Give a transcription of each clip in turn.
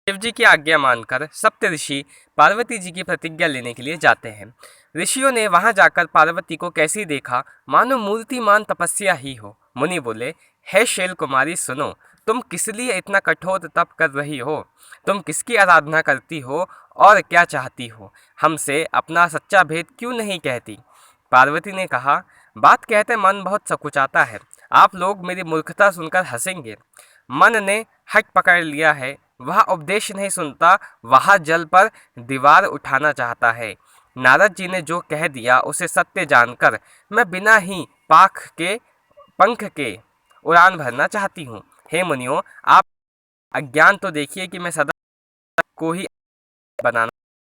शिव जी की आज्ञा मानकर सप्तऋषि पार्वती जी की प्रतिज्ञा लेने के लिए जाते हैं। ऋषियों ने वहां जाकर पार्वती को कैसी देखा मानो मूर्तिमान तपस्या ही हो। मुनि बोले, हे शैल कुमारी सुनो, तुम किस लिए इतना कठोर तप कर रही हो? तुम किसकी आराधना करती हो और क्या चाहती हो? हमसे अपना सच्चा भेद क्यों नहीं कहती? पार्वती ने कहा, बात कहते मन बहुत सकुचाता है। आप लोग मेरी मूर्खता सुनकर हंसेंगे। मन ने हट पकड़ लिया है, वह उपदेश नहीं सुनता, वह जल पर दीवार उठाना चाहता है। नारद जी ने जो कह दिया उसे सत्य जानकर मैं बिना ही पंख के उड़ान भरना चाहती हूँ। हे मुनियों, आप अज्ञान तो देखिए कि मैं सदा को ही बनाना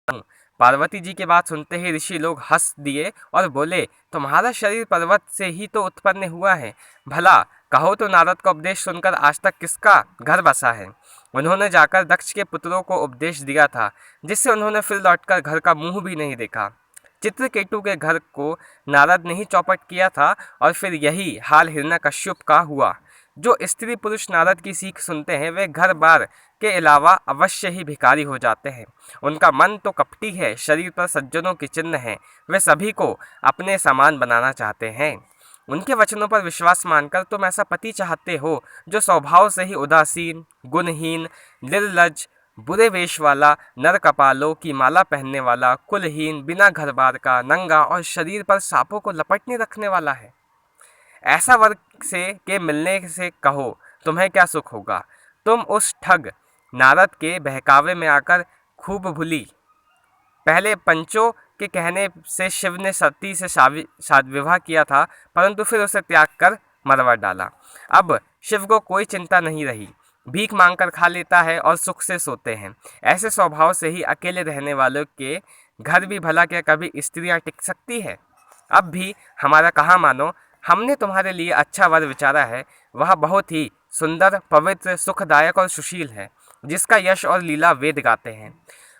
हूँ। पार्वती जी की बात सुनते ही ऋषि लोग हंस दिए और बोले, तुम्हारा शरीर पर्वत से ही तो उत्पन्न हुआ है। भला कहो तो नारद का उपदेश सुनकर आज तक किसका घर बसा है? उन्होंने जाकर दक्ष के पुत्रों को उपदेश दिया था, जिससे उन्होंने फिर लौटकर घर का मुंह भी नहीं देखा। चित्रकेतु के घर को नारद ने ही चौपट किया था और फिर यही हाल हिरण्यकश्यप का हुआ। जो स्त्री पुरुष नारद की सीख सुनते हैं वे घर बार के अलावा अवश्य ही भिखारी हो जाते हैं। उनका मन तो कपटी है, शरीर पर सज्जनों के चिन्ह हैं। वे सभी को अपने समान बनाना चाहते हैं। उनके वचनों पर विश्वास मानकर तुम ऐसा पति चाहते हो जो स्वभाव से ही उदासीन, गुणहीन, निर्लज, बुरे वेश वाला, नर कपालों की माला पहनने वाला, कुलहीन, बिना घर बार का, नंगा और शरीर पर सांपों को लपटने रखने वाला है। ऐसा वर्ग से के मिलने से कहो तुम्हें क्या सुख होगा? तुम उस ठग नारद के बहकावे में आकर खूब भूली। पहले पंचों के कहने से शिव ने सती से विवाह किया था, परंतु फिर उसे त्याग कर मरवा डाला। अब शिव को कोई चिंता नहीं रही, भीख मांगकर खा लेता है और सुख से सोते हैं। ऐसे स्वभाव से ही अकेले रहने वालों के घर भी भला क्या कभी स्त्रियां टिक सकती है? अब भी हमारा कहाँ मानो, हमने तुम्हारे लिए अच्छा वर विचारा है। वह बहुत ही सुंदर, पवित्र, सुखदायक और सुशील है, जिसका यश और लीला वेद गाते हैं।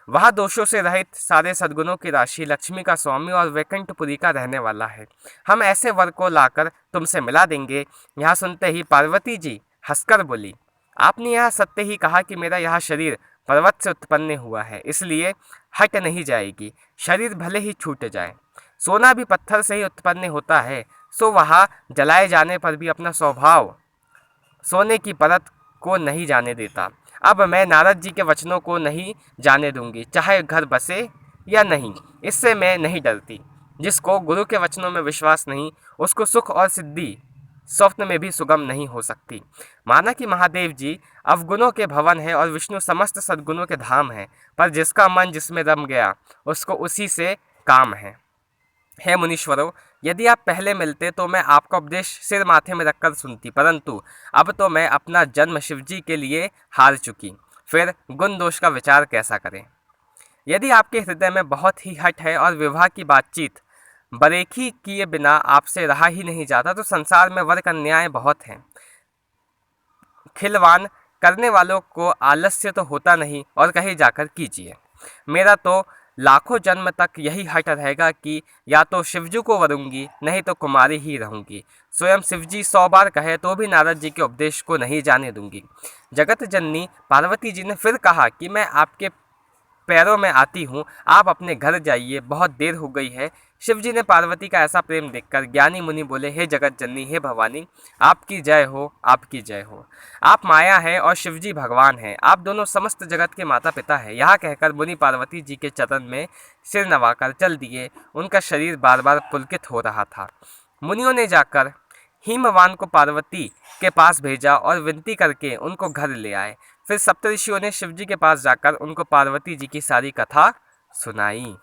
वह दोषों से रहित, सारे सद्गुणों की राशि, लक्ष्मी का स्वामी और वैकुंठपुरी का रहने वाला है। हम ऐसे वर को लाकर तुमसे मिला देंगे। यह सुनते ही पार्वती जी हंसकर बोली, आपने यह सत्य ही कहा कि मेरा यह शरीर पर्वत से उत्पन्न हुआ है, इसलिए हट नहीं जाएगी। शरीर भले ही छूट जाए। सोना भी पत्थर से ही उत्पन्न होता है, सो वह जलाए जाने पर भी अपना स्वभाव सोने की परत को नहीं जाने देता। अब मैं नारद जी के वचनों को नहीं जाने दूंगी, चाहे घर बसे या नहीं। इससे मैं नहीं डरती। जिसको गुरु के वचनों में विश्वास नहीं, उसको सुख और सिद्धि स्वप्न में भी सुगम नहीं हो सकती। माना कि महादेव जी अवगुणों के भवन है और विष्णु समस्त सद्गुणों के धाम है, पर जिसका मन जिसमें रम गया उसको उसी से काम है। हे मुनीश्वरों, यदि आप पहले मिलते तो मैं आपका उपदेश सिर माथे में रखकर सुनती, परंतु अब तो मैं अपना जन्म शिवजी के लिए हार चुकी, फिर गुण दोष का विचार कैसा करें? यदि आपके हृदय में बहुत ही हट है और विवाह की बातचीत बरेखी किए बिना आपसे रहा ही नहीं जाता, तो संसार में वर कन्याएं बहुत हैं। खिलवान करने वालों को आलस्य तो होता नहीं, और कहीं जाकर कीजिए। मेरा तो लाखों जन्म तक यही हट रहेगा कि या तो शिवजी को वरूंगी, नहीं तो कुमारी ही रहूंगी। स्वयं शिवजी 100 बार कहे तो भी नारद जी के उपदेश को नहीं जाने दूंगी। जगत जननी पार्वती जी ने फिर कहा कि मैं आपके पैरों में आती हूँ, आप अपने घर जाइए, बहुत देर हो गई है। शिवजी ने पार्वती का ऐसा प्रेम देखकर ज्ञानी मुनि बोले, हे जगत जननी, हे भवानी, आपकी जय हो, आपकी जय हो। आप माया है और शिवजी भगवान हैं, आप दोनों समस्त जगत के माता पिता हैं। यह कहकर मुनि पार्वती जी के चरण में सिर नवाकर चल दिए। उनका शरीर बार बार पुलकित हो रहा था। मुनियों ने जाकर हिमवान को पार्वती के पास भेजा और विनती करके उनको घर ले आए। फिर सप्तऋषियों ने शिवजी के पास जाकर उनको पार्वती जी की सारी कथा सुनाई।